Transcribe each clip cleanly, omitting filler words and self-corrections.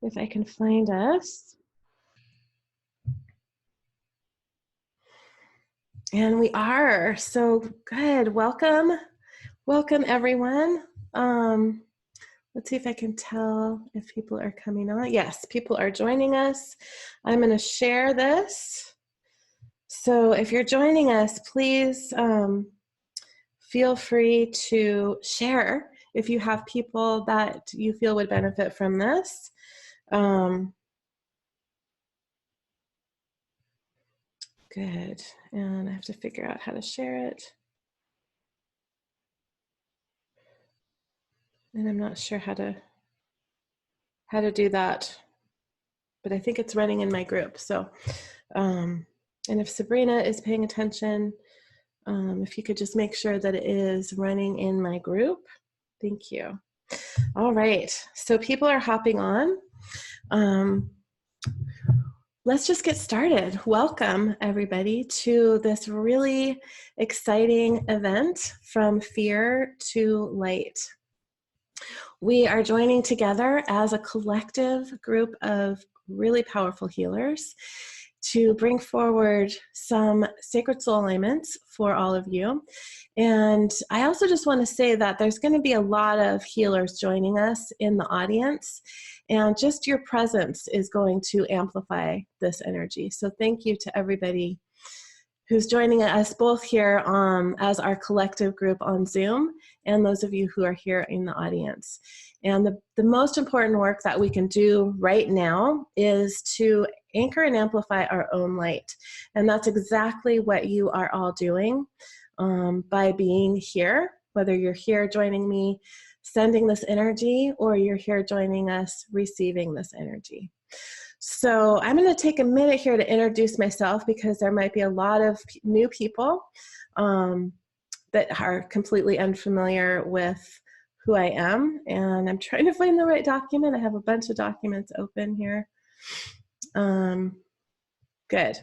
if I can find us. And we are, so good. Welcome, welcome everyone. Let's see if I can tell if people are coming on. Yes, people are joining us. I'm going to share this. So if you're joining us, please feel free to share if you have people that you feel would benefit from this. Good. And I have to figure out how to share it. And I'm not sure how to do that, but I think it's running in my group. So, and if Sabrina is paying attention, if you could just make sure that it is running in my group. Thank you. All right, so people are hopping on. Let's just get started. Welcome everybody to this really exciting event, From Fear to Light. We are joining together as a collective group of really powerful healers to bring forward some sacred soul alignments for all of you. And I also just want to say that there's going to be a lot of healers joining us in the audience, and just your presence is going to amplify this energy. So thank you to everybody who's joining us both here as our collective group on Zoom, and those of you who are here in the audience. And the most important work that we can do right now is to anchor and amplify our own light. And that's exactly what you are all doing by being here, whether you're here joining me, sending this energy, or you're here joining us, receiving this energy. So I'm going to take a minute here to introduce myself, because there might be a lot of new people that are completely unfamiliar with who I am. And I'm trying to find the right document. I have a bunch of documents open here. Good.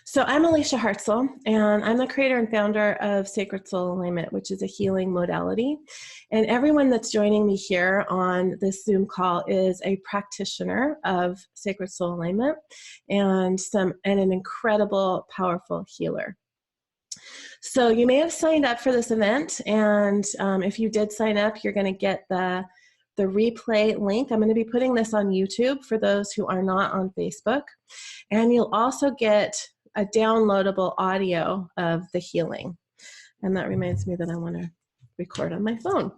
So I'm Alicia Hartzell, and I'm the creator and founder of Sacred Soul Alignment, which is a healing modality. And everyone that's joining me here on this Zoom call is a practitioner of Sacred Soul Alignment and an incredible, powerful healer. So you may have signed up for this event, and if you did sign up, you're going to get the replay link. I'm going to be putting this on YouTube for those who are not on Facebook. And you'll also get a downloadable audio of the healing. And that reminds me that I want to record on my phone.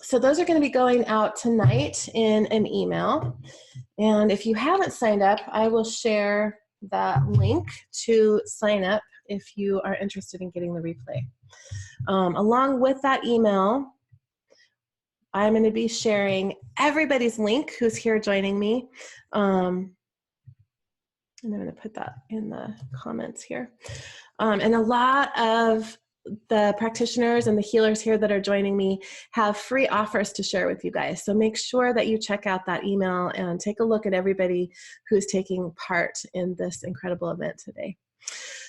So those are going to be going out tonight in an email. And if you haven't signed up, I will share that link to sign up if you are interested in getting the replay. Along with that email, I'm going to be sharing everybody's link who's here joining me. And I'm going to put that in the comments here. And a lot of the practitioners and the healers here that are joining me have free offers to share with you guys. So make sure that you check out that email and take a look at everybody who's taking part in this incredible event today.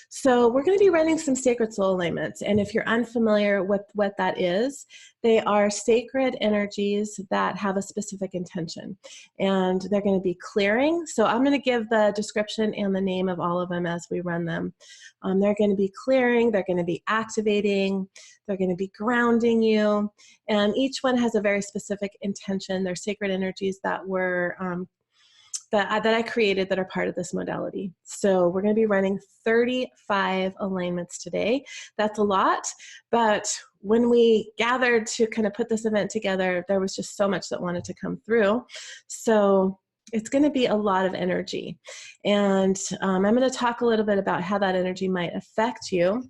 So we're going to be running some sacred soul alignments. And if you're unfamiliar with what that is, they are sacred energies that have a specific intention. And they're going to be clearing. So I'm going to give the description and the name of all of them as we run them. They're going to be clearing, they're going to be activating, they're going to be grounding you. And each one has a very specific intention. They're sacred energies that were that I created that are part of this modality. So we're going to be running 35 alignments today. That's a lot, but when we gathered to kind of put this event together, there was just so much that wanted to come through. So it's going to be a lot of energy. And I'm going to talk a little bit about how that energy might affect you,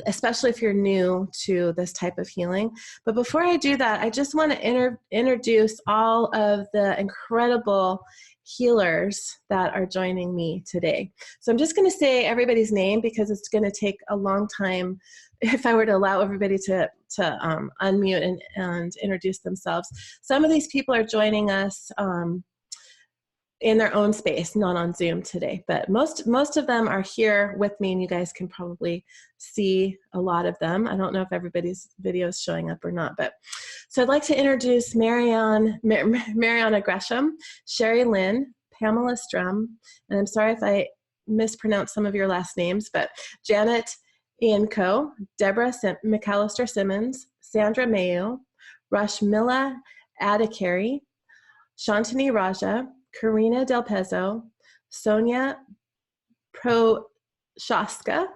especially if you're new to this type of healing. But before I do that, I just want to introduce all of the incredible healers that are joining me today. So I'm just going to say everybody's name, because it's going to take a long time if I were to allow everybody to unmute and introduce themselves. Some of these people are joining us in their own space, not on Zoom today, but most of them are here with me, and you guys can probably see a lot of them. I don't know if everybody's video is showing up or not, but So I'd like to introduce Mariana Gresham, Sherry Lynn, Pamela Strum, and I'm sorry if I mispronounced some of your last names, but Janet Ianco, Deborah McAllister Simmons, Sandra Mayo, Rashmila Adhikari, Shantini Raja, Karina Del Pezzo, Sonia Prochaska,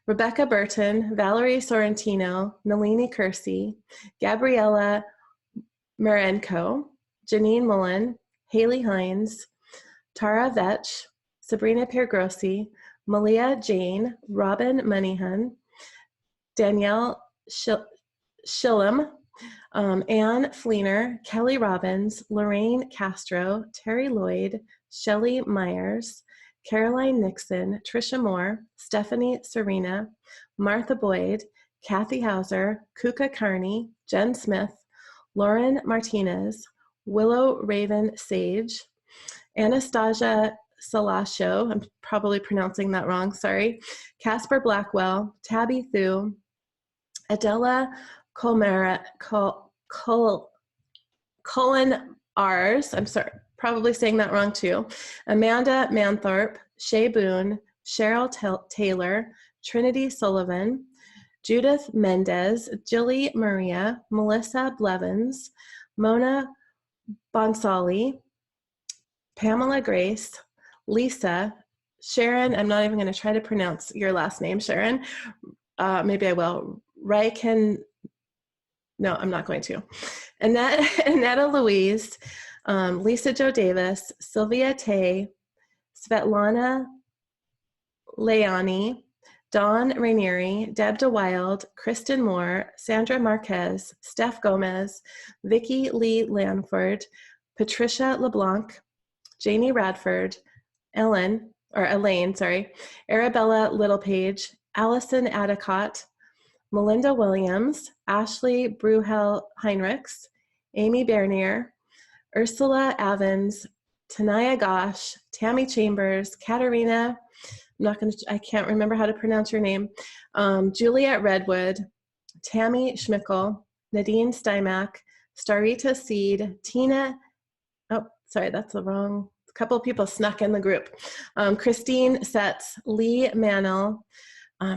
Rebecca Burton, Valerie Sorrentino, Nalini Kersey, Gabriella Marenko, Janine Mullen, Haley Hines, Tara Vetch, Sabrina Piergrossi, Malia Jane, Robin Moneyhun, Danielle Shillem, Anne Fleener, Kelly Robbins, Lorraine Castro, Terry Lloyd, Shelley Myers, Caroline Nixon, Trisha Moore, Stephanie Serena, Martha Boyd, Kathy Hauser, Kuka Carney, Jen Smith, Lauren Martinez, Willow Raven Sage, Anastasia Salasho, I'm probably pronouncing that wrong, sorry, Casper Blackwell, Tabby Thu, Adela Colmera, Cullen Ars, I'm sorry, probably saying that wrong too, Amanda Manthorpe, Shay Boone, Cheryl Taylor, Trinity Sullivan, Judith Mendez, Jilly Maria, Melissa Blevins, Mona Bonsali, Pamela Grace, Lisa, Sharon, I'm not even going to try to pronounce your last name, Sharon. Maybe I will. Ryken, no, I'm not going to. Annetta Louise, Lisa Jo Davis, Sylvia Tay, Svetlana Leoni, Dawn Rainieri, Deb DeWild, Kristen Moore, Sandra Marquez, Steph Gomez, Vicki Lee Lanford, Patricia LeBlanc, Janie Radford, Elaine, Arabella Littlepage, Allison Adicott, Melinda Williams, Ashley Bruhel Heinrichs, Amy Bernier, Ursula Evans, Tanaya Gosh, Tammy Chambers, Katerina, I can't remember how to pronounce your name, Juliet Redwood, Tammy Schmickel, Nadine Steimack, Starita Seed, Tina, that's the wrong, a couple of people snuck in the group. Christine Setz, Lee Manel,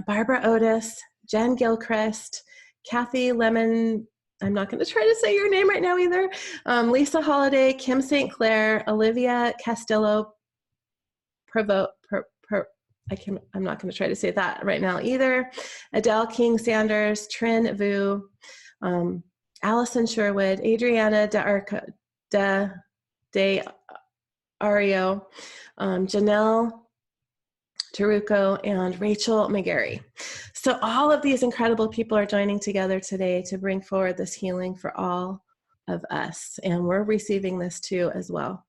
Barbara Otis, Jen Gilchrist, Kathy Lemon, I'm not going to try to say your name right now either, Lisa Holiday, Kim St. Clair, Olivia Castillo, I'm not going to try to say that right now either, Adele King Sanders, Trin Vu, Allison Sherwood, Adriana De Ario, Janelle Taruco, and Rachel McGarry. So all of these incredible people are joining together today to bring forward this healing for all of us, and we're receiving this too as well.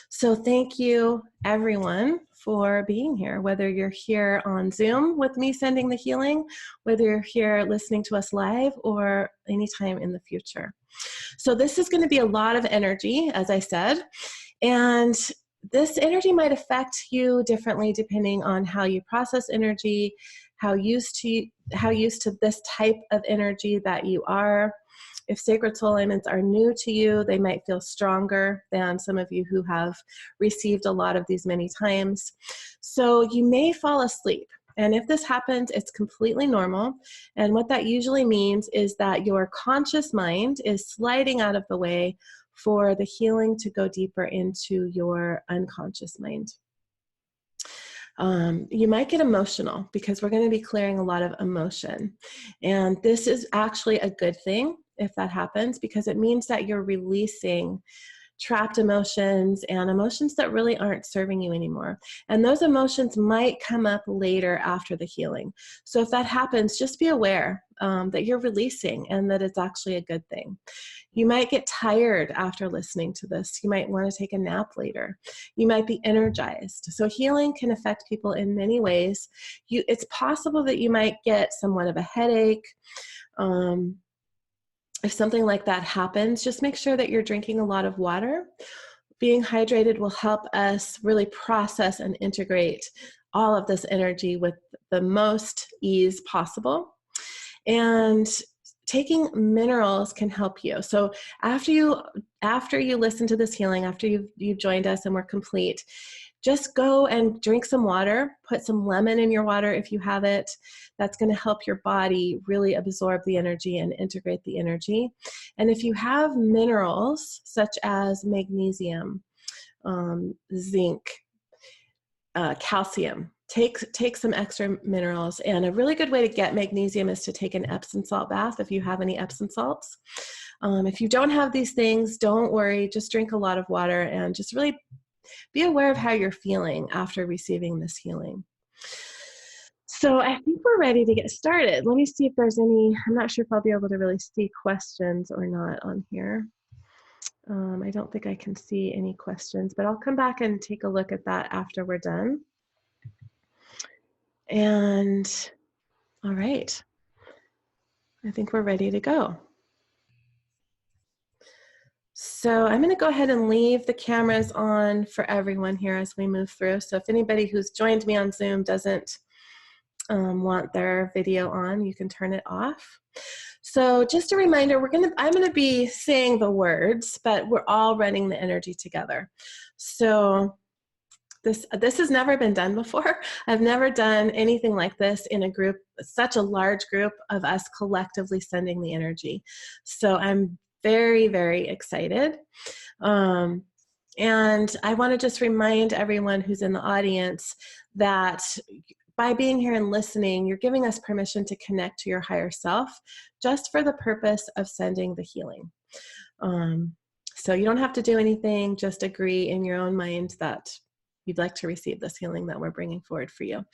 So thank you everyone for being here, whether you're here on Zoom with me sending the healing, whether you're here listening to us live, or anytime in the future. So this is going to be a lot of energy, as I said, and this energy might affect you differently depending on how you process energy, how used to this type of energy that you are. If sacred soul alignments are new to you, they might feel stronger than some of you who have received a lot of these many times. So you may fall asleep. And if this happens, it's completely normal. And what that usually means is that your conscious mind is sliding out of the way for the healing to go deeper into your unconscious mind. You might get emotional because we're going to be clearing a lot of emotion. And this is actually a good thing if that happens, because it means that you're releasing trapped emotions and emotions that really aren't serving you anymore. And those emotions might come up later after the healing. So if that happens, just be aware that you're releasing and that it's actually a good thing. You might get tired after listening to this. You might want to take a nap later. You might be energized. So healing can affect people in many ways. It's possible that you might get somewhat of a headache. If something like that happens, just make sure that you're drinking a lot of water. Being hydrated will help us really process and integrate all of this energy with the most ease possible. And taking minerals can help you. So after you listen to this healing, after you've joined us and we're complete, just go and drink some water. Put some lemon in your water if you have it. That's going to help your body really absorb the energy and integrate the energy. And if you have minerals such as magnesium, zinc, calcium, take some extra minerals. And a really good way to get magnesium is to take an Epsom salt bath if you have any Epsom salts. If you don't have these things, don't worry, just drink a lot of water and just really be aware of how you're feeling after receiving this healing. So I think we're ready to get started. Let me see if there's any, I'm not sure if I'll be able to really see questions or not on here. I don't think I can see any questions, but I'll come back and take a look at that after we're done. And all right, I think we're ready to go. So I'm going to go ahead and leave the cameras on for everyone here as we move through. So if anybody who's joined me on Zoom doesn't want their video on, you can turn it off. So just a reminder, I'm going to be saying the words, but we're all running the energy together. So this has never been done before. I've never done anything like this in a group, such a large group of us collectively sending the energy. So I'm very, very excited. And I want to just remind everyone who's in the audience that by being here and listening, you're giving us permission to connect to your higher self just for the purpose of sending the healing. So you don't have to do anything, just agree in your own mind that you'd like to receive this healing that we're bringing forward for you.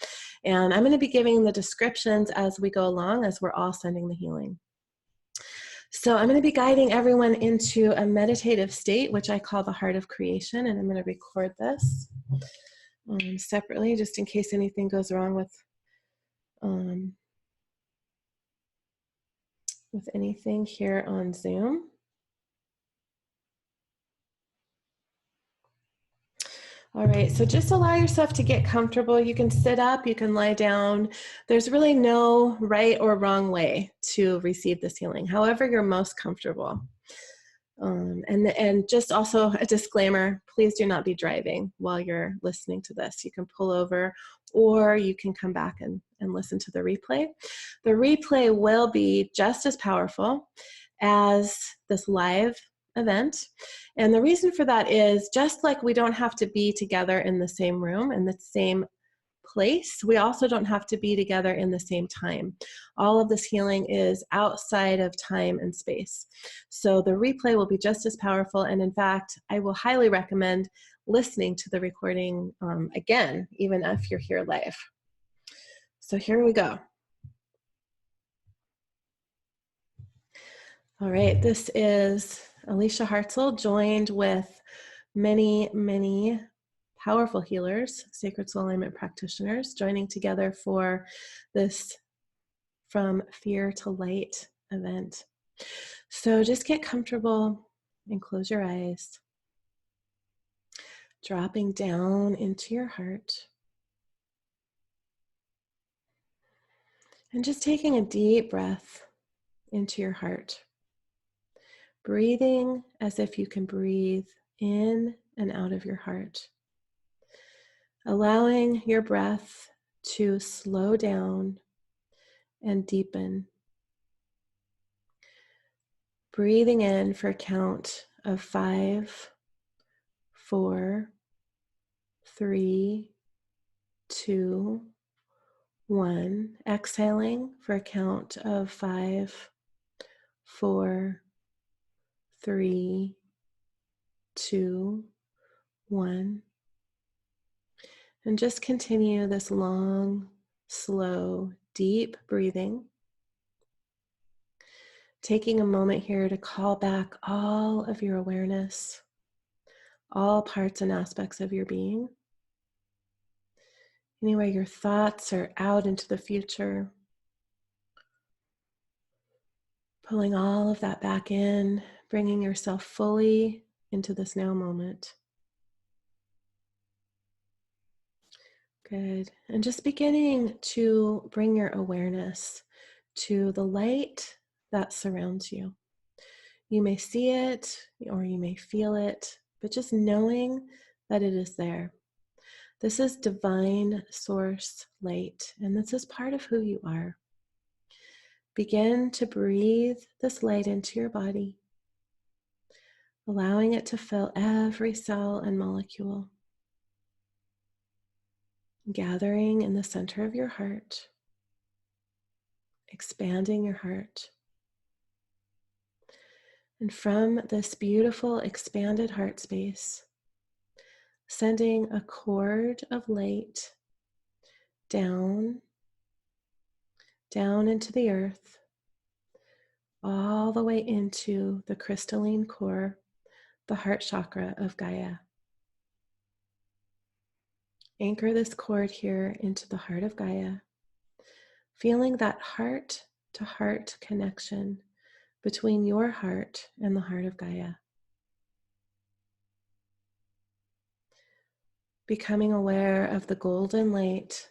And I'm going to be giving the descriptions as we go along, as we're all sending the healing. So I'm going to be guiding everyone into a meditative state, which I call the heart of creation, and I'm going to record this separately, just in case anything goes wrong with anything here on Zoom. All right, so just allow yourself to get comfortable. You can sit up, you can lie down. There's really no right or wrong way to receive this healing, however you're most comfortable. And just also a disclaimer, please do not be driving while you're listening to this. You can pull over or you can come back and listen to the replay. The replay will be just as powerful as this live event. And the reason for that is just like we don't have to be together in the same room, in the same place, we also don't have to be together in the same time. All of this healing is outside of time and space. So the replay will be just as powerful. And in fact, I will highly recommend listening to the recording again, even if you're here live. So here we go. All right, this is Alicia Hartzell, joined with many, many powerful healers, Sacred Soul Alignment practitioners, joining together for this From Fear to Light event. So just get comfortable and close your eyes, dropping down into your heart, and just taking a deep breath into your heart, breathing as if you can breathe in and out of your heart. Allowing your breath to slow down and deepen. Breathing in for a count of 5, 4, 3, 2, 1. Exhaling for a count of 5, 4, 3, 2, 1. And just continue this long, slow, deep breathing. Taking a moment here to call back all of your awareness, all parts and aspects of your being. Anywhere your thoughts are out into the future, pulling all of that back in, bringing yourself fully into this now moment. Good. And just beginning to bring your awareness to the light that surrounds you. You may see it or you may feel it, but just knowing that it is there. This is divine source light, and this is part of who you are. Begin to breathe this light into your body, allowing it to fill every cell and molecule, gathering in the center of your heart, expanding your heart. And from this beautiful expanded heart space, sending a cord of light down into the earth, all the way into the crystalline core, the heart chakra of Gaia. Anchor this cord here into the heart of Gaia, feeling that heart to heart connection between your heart and the heart of Gaia. Becoming aware of the golden light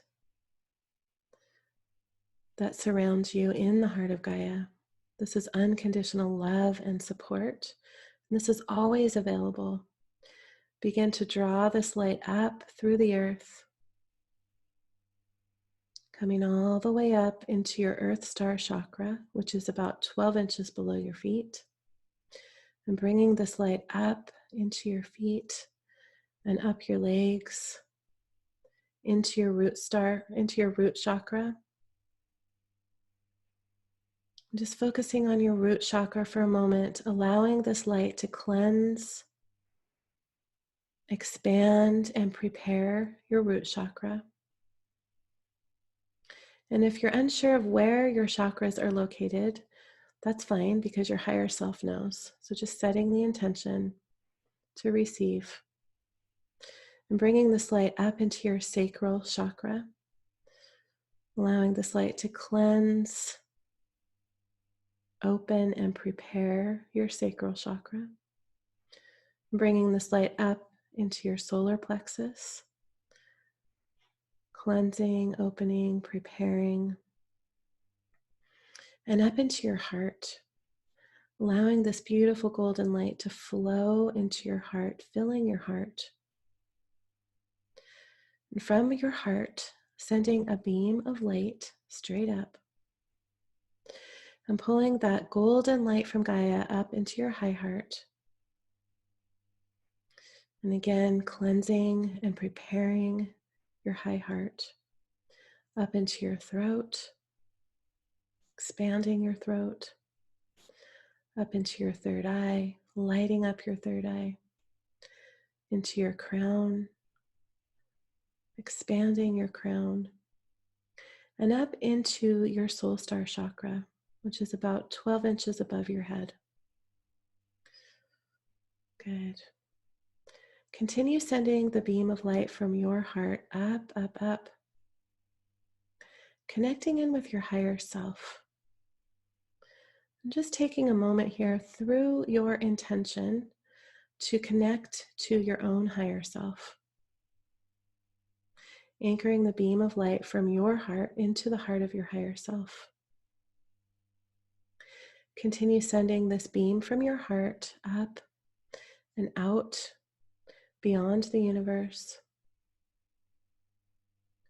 that surrounds you in the heart of Gaia. This is unconditional love and support. And this is always available. Begin to draw this light up through the earth, coming all the way up into your Earth Star chakra, which is about 12 inches below your feet, and bringing this light up into your feet and up your legs, into your root chakra. Just focusing on your root chakra for a moment, allowing this light to cleanse, expand, and prepare your root chakra. And if you're unsure of where your chakras are located, that's fine because your higher self knows. So just setting the intention to receive and bringing this light up into your sacral chakra, allowing this light to cleanse, open, and prepare your sacral chakra. Bringing this light up into your solar plexus, cleansing, opening, preparing, and up into your heart, allowing this beautiful golden light to flow into your heart, filling your heart. And from your heart, sending a beam of light straight up, and pulling that golden light from Gaia up into your high heart. And again, cleansing and preparing your high heart up into your throat, expanding your throat, up into your third eye, lighting up your third eye, into your crown, expanding your crown, and up into your soul star chakra, which is about 12 inches above your head. Good. Continue sending the beam of light from your heart up, up, up, connecting in with your higher self. And just taking a moment here through your intention to connect to your own higher self. Anchoring the beam of light from your heart into the heart of your higher self. Continue sending this beam from your heart up and out beyond the universe,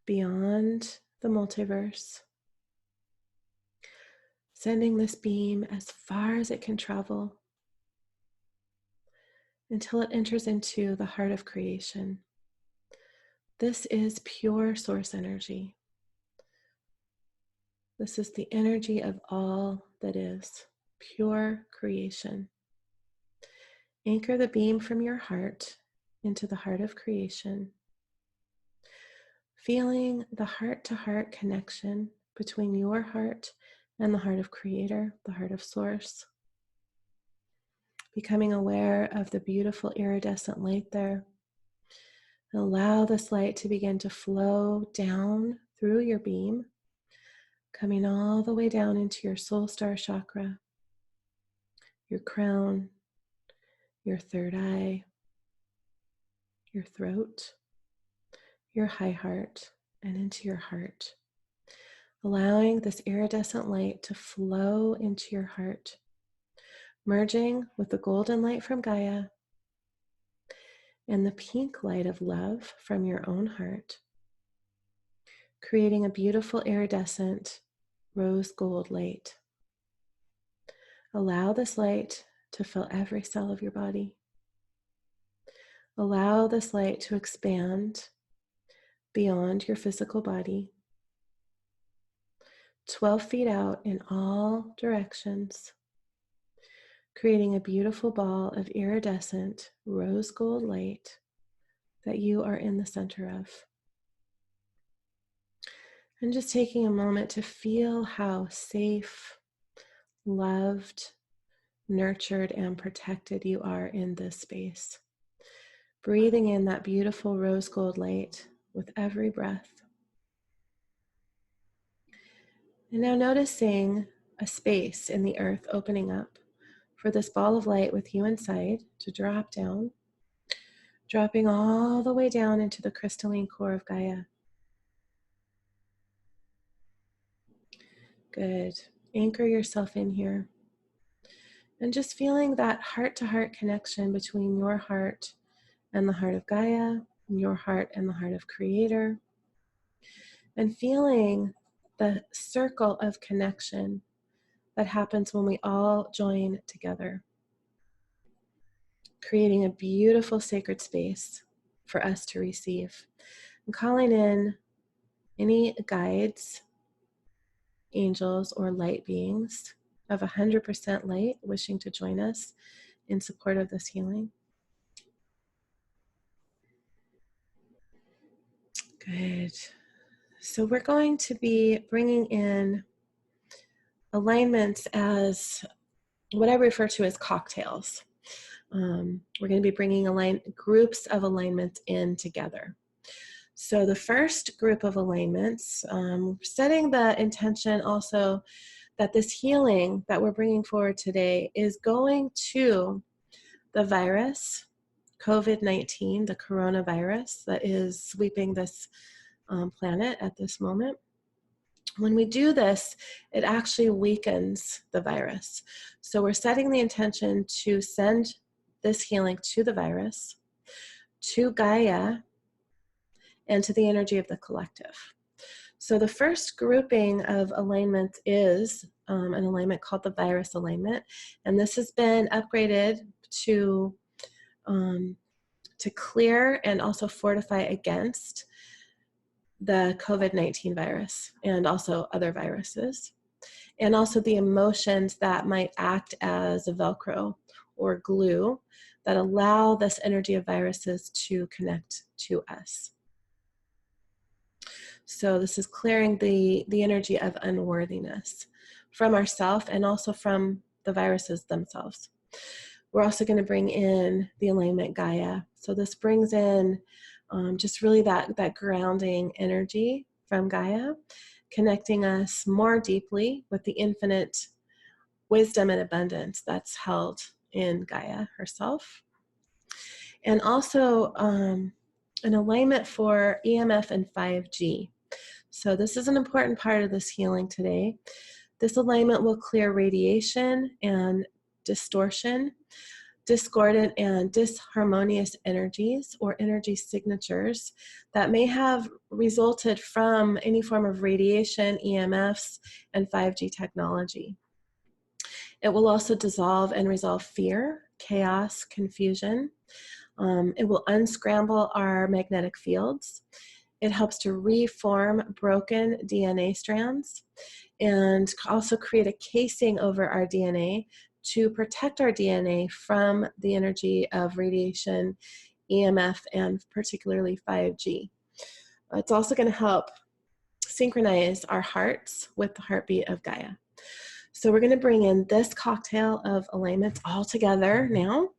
beyond the multiverse. Sending this beam as far as it can travel until it enters into the heart of creation. This is pure source energy. This is the energy of all that is, pure creation. Anchor the beam from your heart into the heart of creation, feeling the heart-to-heart connection between your heart and the heart of Creator, the heart of Source. Becoming aware of the beautiful iridescent light there. Allow this light to begin to flow down through your beam, coming all the way down into your soul star chakra, your crown, your third eye, your throat, your high heart, and into your heart. allowing this iridescent light to flow into your heart, merging with the golden light from Gaia and the pink light of love from your own heart, creating a beautiful iridescent rose gold light. Allow this light to fill every cell of your body. Allow this light to expand beyond your physical body, 12 feet out in all directions, creating a beautiful ball of iridescent rose gold light that you are in the center of. And just taking a moment to feel how safe, loved, nurtured, and protected you are in this space. Breathing in that beautiful rose gold light with every breath. And now noticing a space in the earth opening up for this ball of light with you inside to drop down, dropping all the way down into the crystalline core of Gaia. Good. Anchor yourself in here. And just feeling that heart-to-heart connection between your heart and the heart of Gaia, and your heart and the heart of Creator. And feeling the circle of connection that happens when we all join together, creating a beautiful sacred space for us to receive. And calling in any guides, angels, or light beings of 100% light wishing to join us in support of this healing. Good. So we're going to be bringing in alignments as what I refer to as cocktails. We're going to be bringing groups of alignments in together. So the first group of alignments, setting the intention also that this healing that we're bringing forward today is going to the virus, COVID-19, the coronavirus that is sweeping this planet at this moment. When we do this, it actually weakens the virus. So we're setting the intention to send this healing to the virus, to Gaia, and to the energy of the collective. So the first grouping of alignments is an alignment called the virus alignment. And this has been upgraded to clear and also fortify against the COVID-19 virus and also other viruses, and also the emotions that might act as a Velcro or glue that allow this energy of viruses to connect to us. So this is clearing the energy of unworthiness from ourselves and also from the viruses themselves. We're also going to bring in the alignment Gaia. So this brings in just really that grounding energy from Gaia, connecting us more deeply with the infinite wisdom and abundance that's held in Gaia herself. And also an alignment for EMF and 5G. So this is an important part of this healing today. This alignment will clear radiation and distortion, discordant and disharmonious energies or energy signatures that may have resulted from any form of radiation, EMFs, and 5G technology. It will also dissolve and resolve fear, chaos, confusion. It will unscramble our magnetic fields. It helps to reform broken DNA strands and also create a casing over our DNA to protect our DNA from the energy of radiation, EMF, and particularly 5G. It's also going to help synchronize our hearts with the heartbeat of Gaia. So we're going to bring in this cocktail of alignments all together now.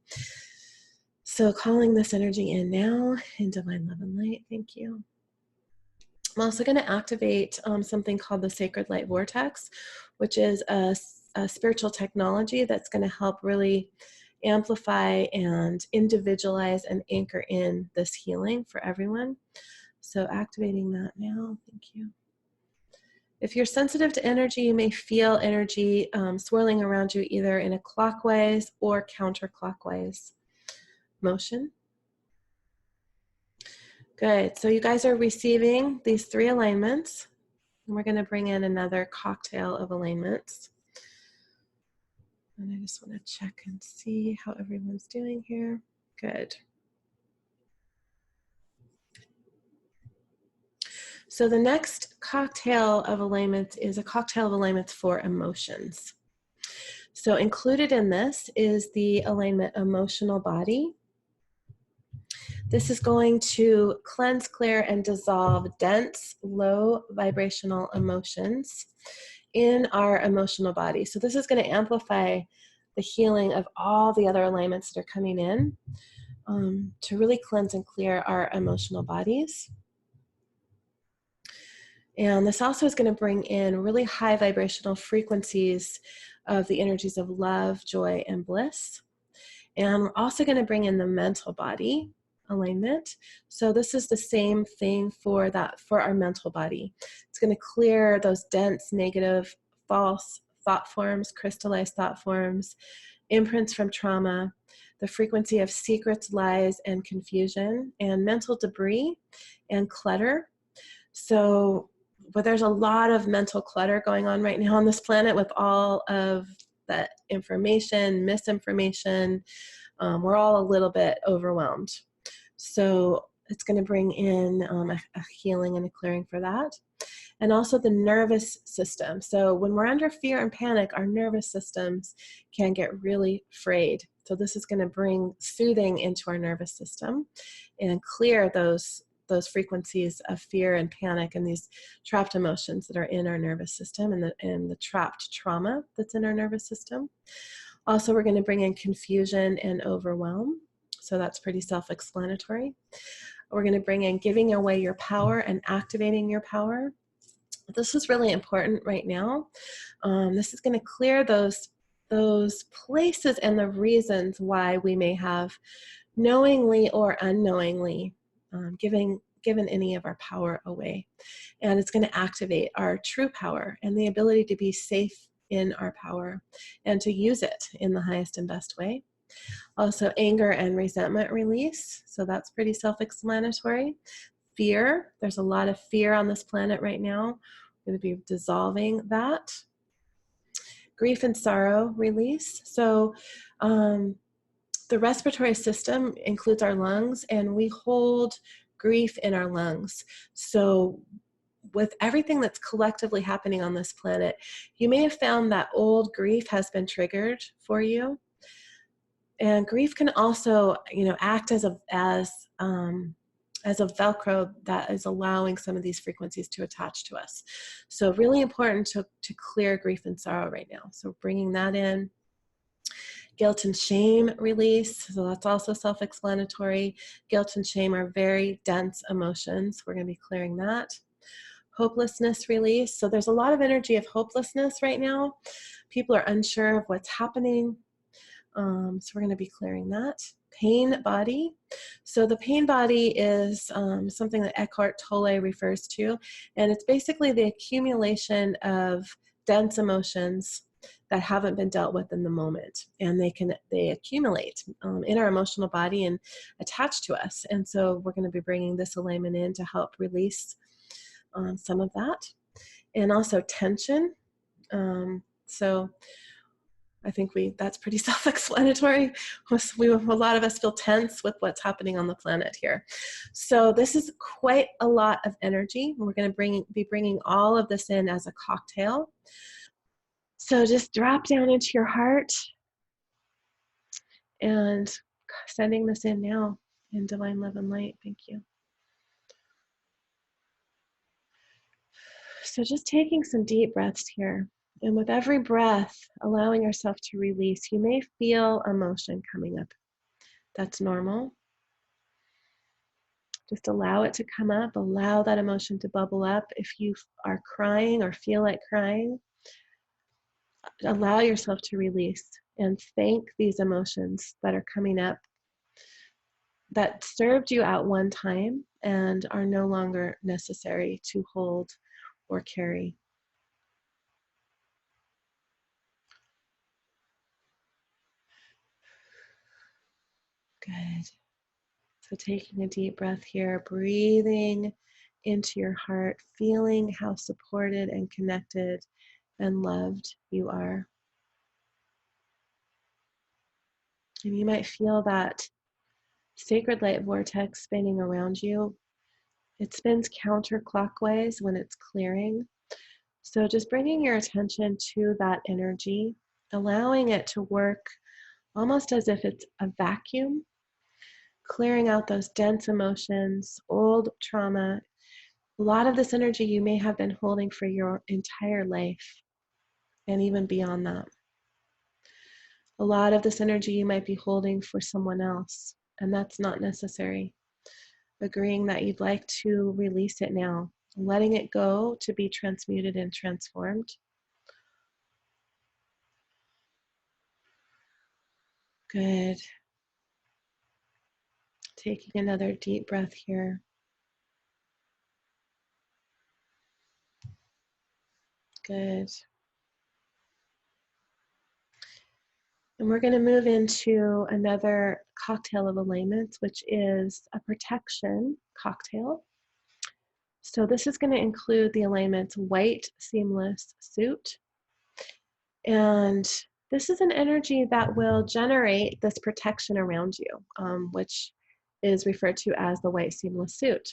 So calling this energy in now in divine love and light. Thank you. I'm also going to activate something called the Sacred Light Vortex, which is a spiritual technology that's going to help really amplify and individualize and anchor in this healing for everyone. So activating that now. Thank you. If you're sensitive to energy, you may feel energy swirling around you either in a clockwise or counterclockwise motion. Good, so you guys are receiving these 3 alignments. And we're gonna bring in another cocktail of alignments. And I just wanna check and see how everyone's doing here. Good. So the next cocktail of alignments is a cocktail of alignments for emotions. So included in this is the alignment emotional body. This is going to cleanse, clear, and dissolve dense, low vibrational emotions in our emotional body. So this is going to amplify the healing of all the other alignments that are coming in to really cleanse and clear our emotional bodies. And this also is going to bring in really high vibrational frequencies of the energies of love, joy, and bliss. And we're also going to bring in the mental body alignment. So this is the same thing for our mental body. It's going to clear those dense, negative, false thought forms, crystallized thought forms, imprints from trauma, the frequency of secrets, lies, and confusion, and mental debris and clutter. So, but there's a lot of mental clutter going on right now on this planet with all of that information, misinformation. We're all a little bit overwhelmed. So it's going to bring in a healing and a clearing for that. And also the nervous system. So when we're under fear and panic, our nervous systems can get really frayed. So this is going to bring soothing into our nervous system and clear those frequencies of fear and panic and these trapped emotions that are in our nervous system and the trapped trauma that's in our nervous system. Also, we're going to bring in confusion and overwhelm. So that's pretty self-explanatory. We're going to bring in giving away your power and activating your power. This is really important right now. This is going to clear those places and the reasons why we may have knowingly or unknowingly given any of our power away. And it's going to activate our true power and the ability to be safe in our power and to use it in the highest and best way. Also, anger and resentment release. So that's pretty self-explanatory. Fear. There's a lot of fear on this planet right now. We're going to be dissolving that. Grief and sorrow release. So the respiratory system includes our lungs, and we hold grief in our lungs. So with everything that's collectively happening on this planet, you may have found that old grief has been triggered for you. And grief can also, act as a Velcro that is allowing some of these frequencies to attach to us. So really important to clear grief and sorrow right now. So bringing that in. Guilt and shame release, so that's also self-explanatory. Guilt and shame are very dense emotions. We're going to be clearing that. Hopelessness release, so there's a lot of energy of hopelessness right now. People are unsure of what's happening, so we're going to be clearing that. Pain body, so the pain body is something that Eckhart Tolle refers to, and it's basically the accumulation of dense emotions that haven't been dealt with in the moment, and they accumulate in our emotional body and attach to us. And so we're going to be bringing this alignment in to help release some of that, and also tension. So I think that's pretty self-explanatory. A lot of us feel tense with what's happening on the planet here. So this is quite a lot of energy. We're going to be bringing all of this in as a cocktail. So just drop down into your heart and sending this in now in divine love and light. Thank you. So just taking some deep breaths here. And with every breath, allowing yourself to release. You may feel emotion coming up. That's normal. Just allow it to come up. Allow that emotion to bubble up. If you are crying or feel like crying, allow yourself to release and thank these emotions that are coming up that served you at one time and are no longer necessary to hold or carry. Good. So taking a deep breath here, breathing into your heart, feeling how supported and connected and loved you are. And you might feel that sacred light vortex spinning around you. It spins counterclockwise when it's clearing. So just bringing your attention to that energy, allowing it to work almost as if it's a vacuum, clearing out those dense emotions, old trauma. A lot of this energy you may have been holding for your entire life and even beyond that. A lot of this energy you might be holding for someone else, and that's not necessary. Agreeing that you'd like to release it now, letting it go to be transmuted and transformed. Good. Taking another deep breath here. Good. And we're going to move into another cocktail of alignments, which is a protection cocktail. So this is going to include the alignments white seamless suit. And this is an energy that will generate this protection around you, which is referred to as the white seamless suit.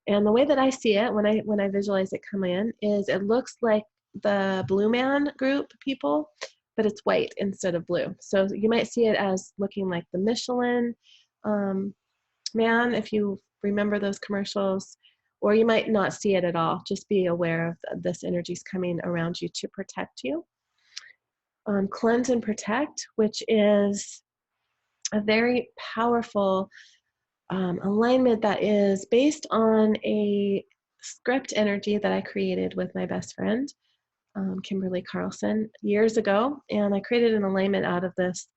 And the way that I see it when I visualize it come in is it looks like the Blue Man Group people, but it's white instead of blue. So you might see it as looking like the Michelin man, if you remember those commercials, or you might not see it at all. Just be aware of this energy's coming around you to protect you. Cleanse and protect, which is a very powerful alignment that is based on a script energy that I created with my best friend, Kimberly Carlson, years ago. And I created an alignment out of this.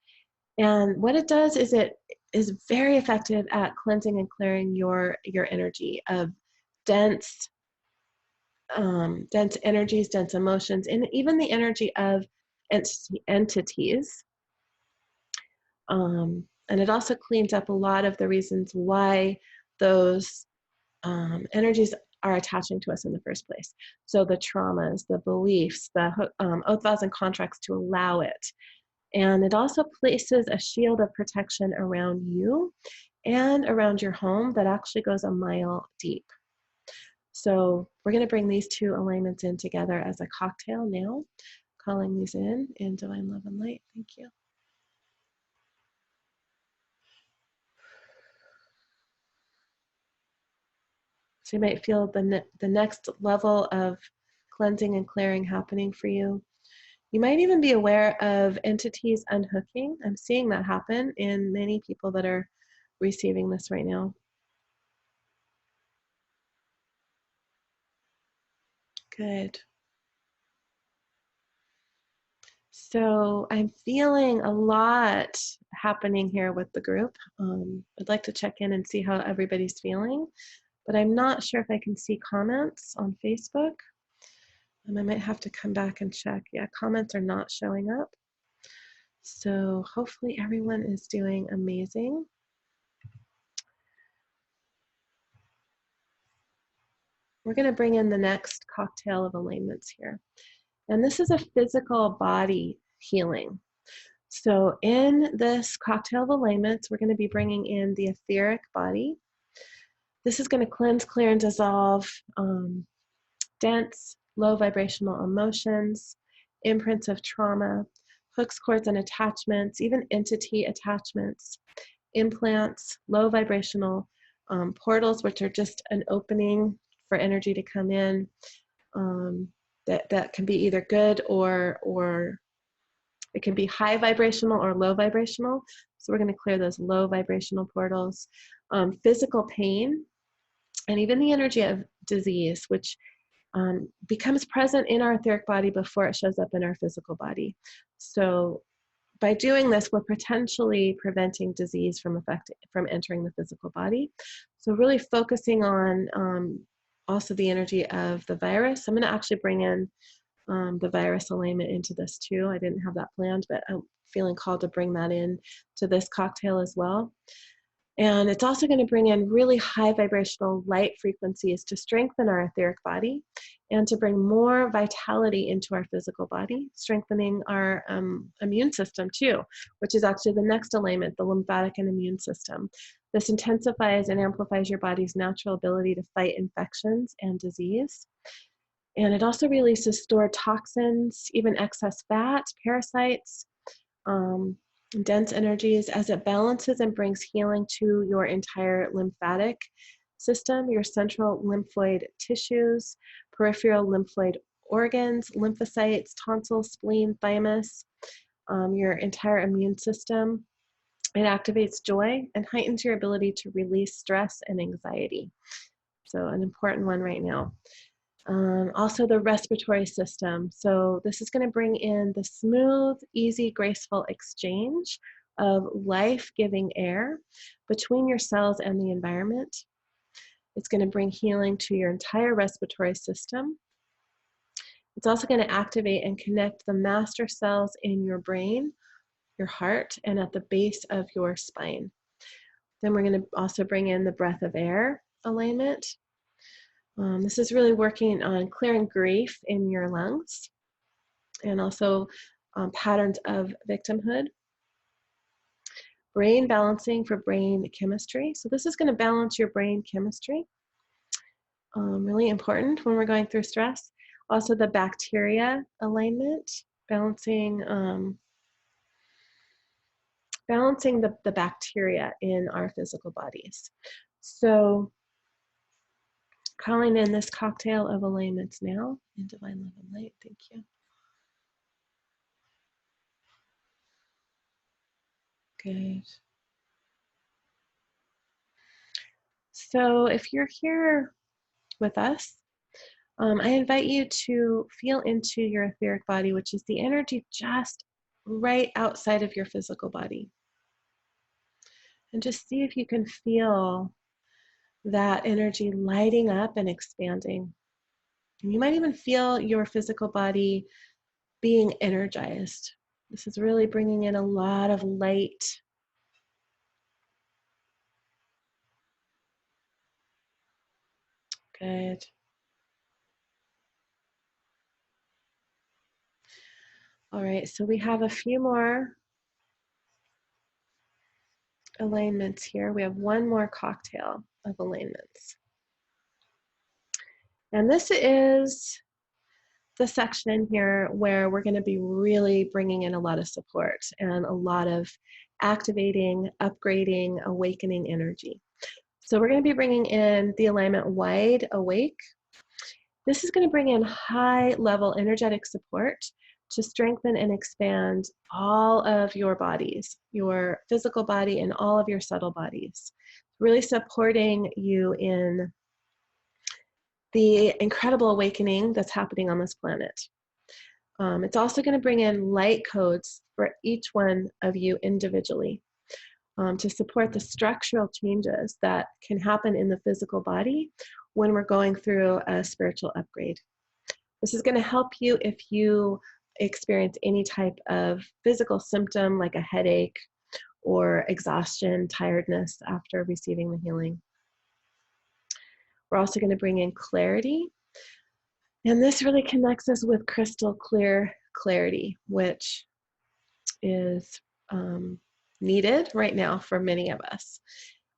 And what it does is it is very effective at cleansing and clearing your energy of dense energies, dense emotions, and even the energy of entities. And it also cleans up a lot of the reasons why those energies are attaching to us in the first place. So the traumas, the beliefs, the oath, vows, and contracts to allow it. And it also places a shield of protection around you and around your home that actually goes a mile deep. So we're going to bring these two alignments in together as a cocktail now, calling these in divine love and light. Thank you. So you might feel the next level of cleansing and clearing happening for you. You might even be aware of entities unhooking. I'm seeing that happen in many people that are receiving this right now. Good. So I'm feeling a lot happening here with the group. I'd like to check in and see how everybody's feeling, but I'm not sure if I can see comments on Facebook. I might have to come back and check. Yeah, comments are not showing up. So hopefully everyone is doing amazing. We're going to bring in the next cocktail of alignments here. And this is a physical body healing. So in this cocktail of alignments, we're going to be bringing in the etheric body. This is going to cleanse, clear, and dissolve dense, low vibrational emotions, imprints of trauma, hooks, cords, and attachments, even entity attachments, implants, low vibrational portals, which are just an opening for energy to come in. That can be either good or it can be high vibrational or low vibrational. So we're going to clear those low vibrational portals. Physical pain, and even the energy of disease, which becomes present in our etheric body before it shows up in our physical body. So by doing this, we're potentially preventing disease from entering the physical body. So really focusing on also the energy of the virus. I'm going to actually bring in the virus alignment into this too. I didn't have that planned, but feeling called to bring that in to this cocktail as well. And it's also going to bring in really high vibrational light frequencies to strengthen our etheric body and to bring more vitality into our physical body, strengthening our immune system too, which is actually the next alignment, the lymphatic and immune system. This intensifies and amplifies your body's natural ability to fight infections and disease. And it also releases stored toxins, even excess fat, parasites, dense energies, as it balances and brings healing to your entire lymphatic system, your central lymphoid tissues, peripheral lymphoid organs, lymphocytes, tonsils, spleen, thymus, your entire immune system. It activates joy and heightens your ability to release stress and anxiety. So an important one right now. Also the respiratory system. So this is going to bring in the smooth, easy, graceful exchange of life-giving air between your cells and the environment. It's going to bring healing to your entire respiratory system. It's also going to activate and connect the master cells in your brain, your heart, and at the base of your spine. Then we're going to also bring in the breath of air alignment. This is really working on clearing grief in your lungs and also patterns of victimhood. Brain balancing for brain chemistry. So this is going to balance your brain chemistry. Really important when we're going through stress. Also the bacteria alignment, balancing the bacteria in our physical bodies. So calling in this cocktail of alignments now in divine love and light. Thank you. Good. So if you're here with us, I invite you to feel into your etheric body, which is the energy just right outside of your physical body. And just see if you can feel that energy lighting up and expanding. And you might even feel your physical body being energized. This is really bringing in a lot of light. Good. All right, so we have a few more alignments here. We have one more cocktail of alignments. And this is the section here where we're going to be really bringing in a lot of support and a lot of activating, upgrading, awakening energy. So we're going to be bringing in the alignment Wide Awake. This is going to bring in high level energetic support to strengthen and expand all of your bodies, your physical body and all of your subtle bodies, really supporting you in the incredible awakening that's happening on this planet. It's also going to bring in light codes for each one of you individually to support the structural changes that can happen in the physical body when we're going through a spiritual upgrade. This is going to help you if you experience any type of physical symptom like a headache or exhaustion, tiredness after receiving the healing. We're also going to bring in clarity. And this really connects us with crystal clear clarity, which is needed right now for many of us.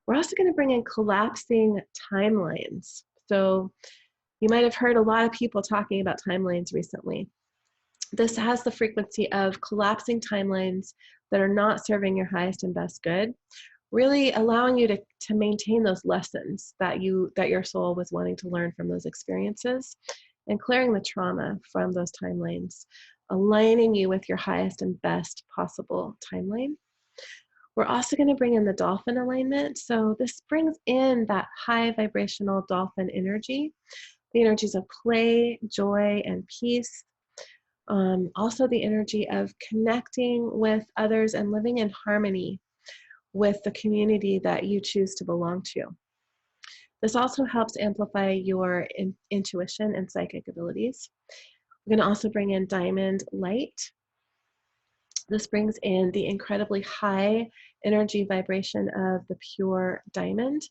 We're also going to bring in collapsing timelines. So you might have heard a lot of people talking about timelines recently. This has the frequency of collapsing timelines that are not serving your highest and best good, really allowing you to maintain those lessons that your soul was wanting to learn from those experiences, and clearing the trauma from those timelines, aligning you with your highest and best possible timeline. We're also going to bring in the dolphin alignment. So this brings in that high vibrational dolphin energy, the energies of play, joy, and peace. Also the energy of connecting with others and living in harmony with the community that you choose to belong to. This also helps amplify your intuition and psychic abilities. We're going to also bring in diamond light. This brings in the incredibly high energy vibration of the pure diamond,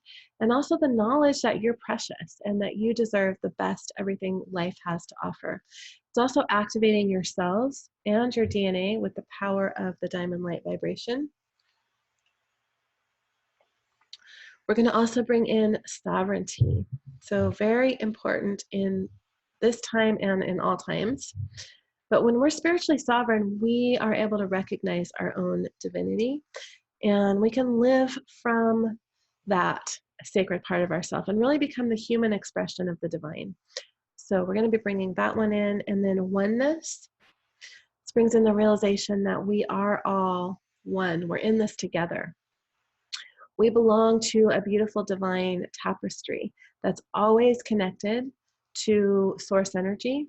and also the knowledge that you're precious and that you deserve the best everything life has to offer. It's also activating your cells and your DNA with the power of the diamond light vibration. We're going to also bring in sovereignty. So very important in this time and in all times. But when we're spiritually sovereign, we are able to recognize our own divinity, and we can live from that sacred part of ourselves and really become the human expression of the divine. So we're going to be bringing that one in, and then oneness. This brings in the realization that we are all one. We're in this together. We belong to a beautiful divine tapestry that's always connected to source energy.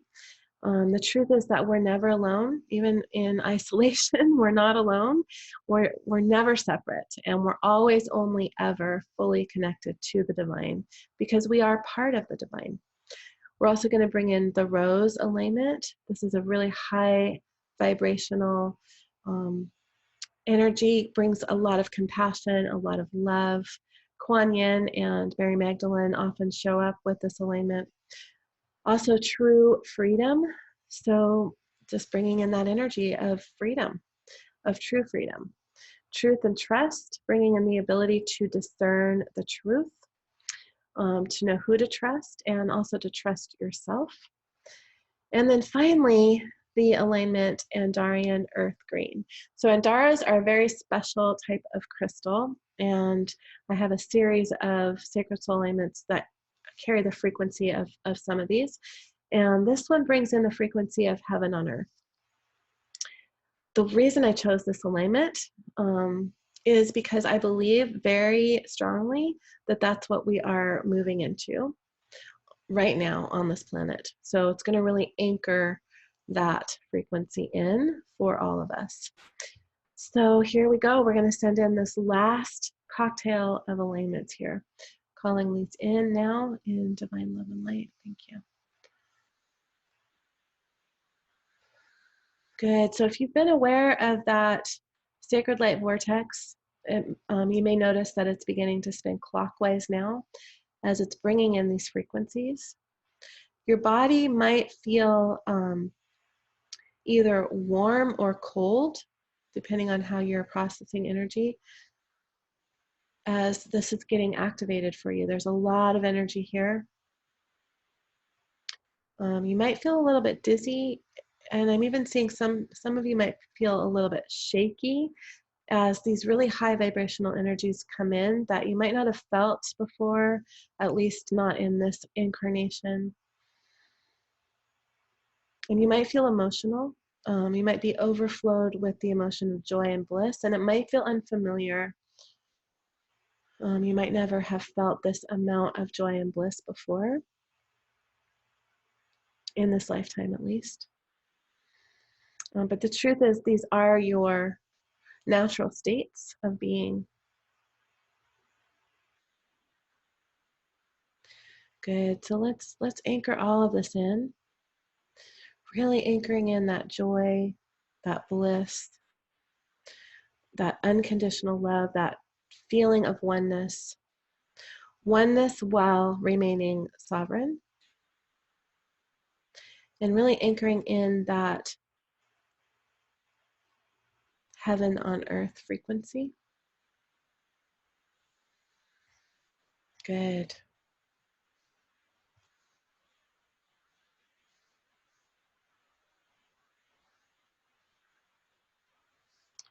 The truth is that we're never alone. Even in isolation, we're not alone. We're never separate, and we're always only ever fully connected to the divine because we are part of the divine. We're also going to bring in the rose alignment. This is a really high vibrational energy, brings a lot of compassion, a lot of love. Kuan Yin and Mary Magdalene often show up with this alignment. Also true freedom. So just bringing in that energy of freedom, of true freedom. Truth and trust, bringing in the ability to discern the truth, to know who to trust, and also to trust yourself. And then finally, the alignment Andarian earth green. So Andaras are a very special type of crystal, and I have a series of sacred soul alignments that carry the frequency of some of these. And this one brings in the frequency of heaven on earth. The reason I chose this alignment is because I believe very strongly that that's what we are moving into right now on this planet. So it's going to really anchor that frequency in for all of us. So here we go. We're going to send in this last cocktail of alignments here. Calling these in now in divine love and light. Thank you. Good. So if you've been aware of that sacred light vortex, you may notice that it's beginning to spin clockwise now as it's bringing in these frequencies. Your body might feel either warm or cold, depending on how you're processing energy, as this is getting activated for you. There's a lot of energy here. You might feel a little bit dizzy, and I'm even seeing some of you might feel a little bit shaky as these really high vibrational energies come in that you might not have felt before, at least not in this incarnation. And you might feel emotional. You might be overflowed with the emotion of joy and bliss, and it might feel unfamiliar. You might never have felt this amount of joy and bliss before, in this lifetime at least. But the truth is, these are your natural states of being. Good. So let's anchor all of this in. Really anchoring in that joy, that bliss, that unconditional love, that feeling of oneness. Oneness while remaining sovereign. And really anchoring in that heaven on earth frequency. Good.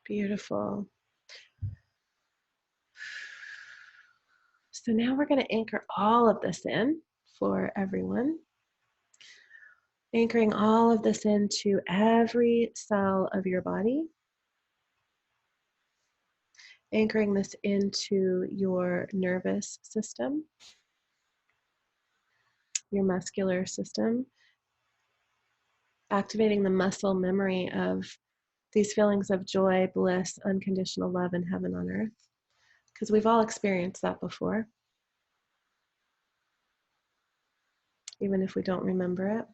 Beautiful. So now we're going to anchor all of this in for everyone. Anchoring all of this into every cell of your body. Anchoring this into your nervous system, your muscular system. Activating the muscle memory of these feelings of joy, bliss, unconditional love, and heaven on earth. Because we've all experienced that before, even if we don't remember it.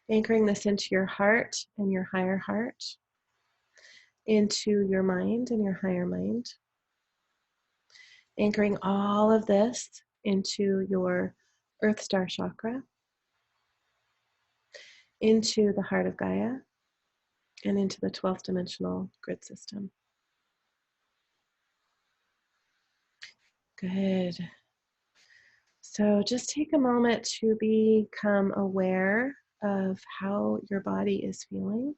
Anchoring this into your heart and your higher heart. into your mind and your higher mind. Anchoring all of this into your Earth Star chakra, into the heart of Gaia, and into the 12th dimensional grid system. Good. So just take a moment to become aware of how your body is feeling.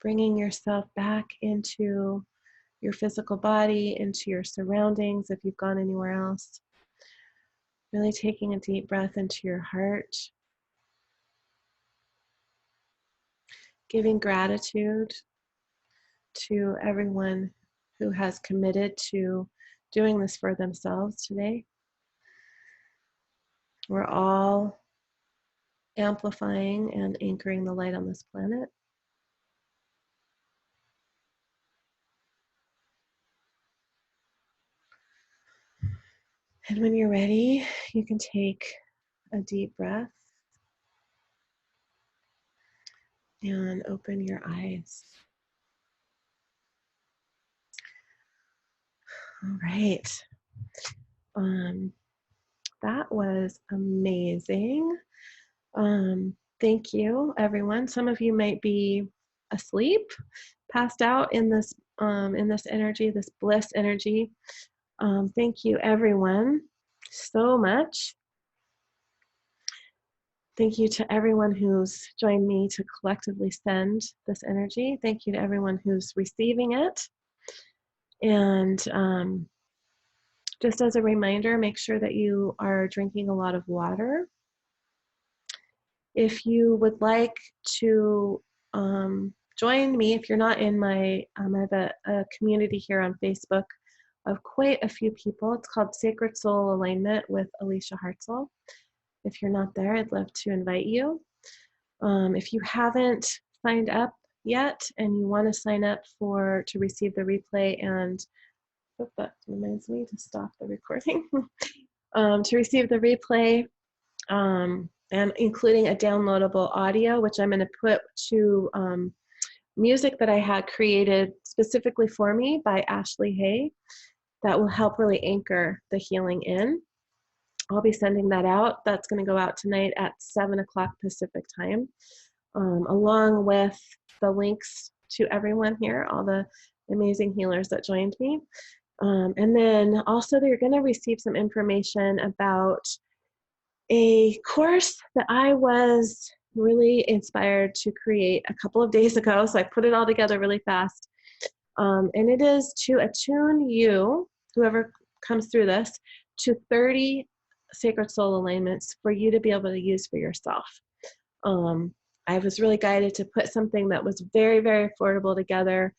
Bringing yourself back into your physical body, into your surroundings if you've gone anywhere else. Really taking a deep breath into your heart. Giving gratitude to everyone who has committed to doing this for themselves today. We're all amplifying and anchoring the light on this planet. And when you're ready, you can take a deep breath and open your eyes. All right. That was amazing. Thank you, everyone. Some of you might be asleep, passed out in this energy, this bliss energy. Thank you, everyone, so much. Thank you to everyone who's joined me to collectively send this energy. Thank you to everyone who's receiving it. And just as a reminder, make sure that you are drinking a lot of water. If you would like to join me, if you're not in my, I have a community here on Facebook of quite a few people. It's called Sacred Soul Alignment with Alicia Hartzell. If you're not there, I'd love to invite you. If you haven't signed up yet and you want to sign up to receive the replay, and that reminds me to stop the recording, to receive the replay, and including a downloadable audio, which I'm going to put to music that I had created specifically for me by Ashley Hay, that will help really anchor the healing in. I'll be sending that out. That's going to go out tonight at 7 o'clock Pacific time, along with the links to everyone here, all the amazing healers that joined me. And then also you're going to receive some information about a course that I was really inspired to create a couple of days ago. So I put it all together really fast. And it is to attune you, whoever comes through this, to 30 sacred soul alignments for you to be able to use for yourself. I was really guided to put something that was very, very affordable together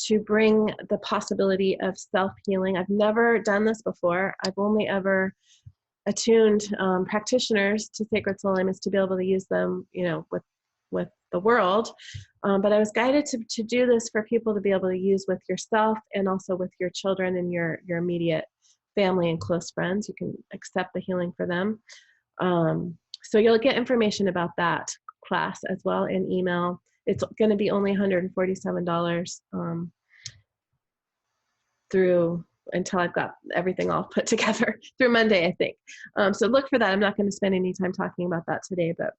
to bring the possibility of self-healing. I've never done this before. I've only ever attuned practitioners to sacred soul alignments to be able to use them, with the world. But I was guided to do this for people to be able to use with yourself and also with your children and your immediate family and close friends. You can accept the healing for them. So you'll get information about that class as well in email. It's going to be only $147 through until I've got everything all put together through Monday, I think. So look for that. I'm not going to spend any time talking about that today, but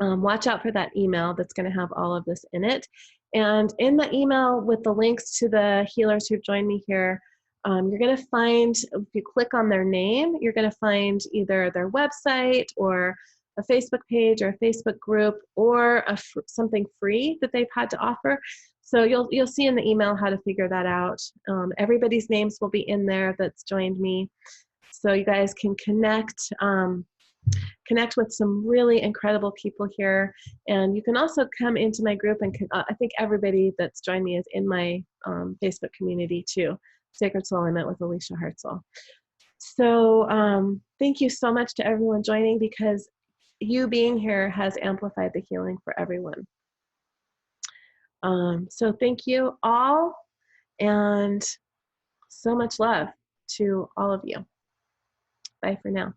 watch out for that email that's going to have all of this in it. And in the email with the links to the healers who've joined me here, you're going to find, if you click on their name, you're going to find either their website or a Facebook page or a Facebook group or something free that they've had to offer. So you'll see in the email how to figure that out. Everybody's names will be in there that's joined me. So you guys can connect with some really incredible people here. And you can also come into my group, and I think everybody that's joined me is in my Facebook community too, Sacred Soul Alignment with Alicia Hartzell. So thank you so much to everyone joining, because you being here has amplified the healing for everyone. So thank you all, and so much love to all of you. Bye for now.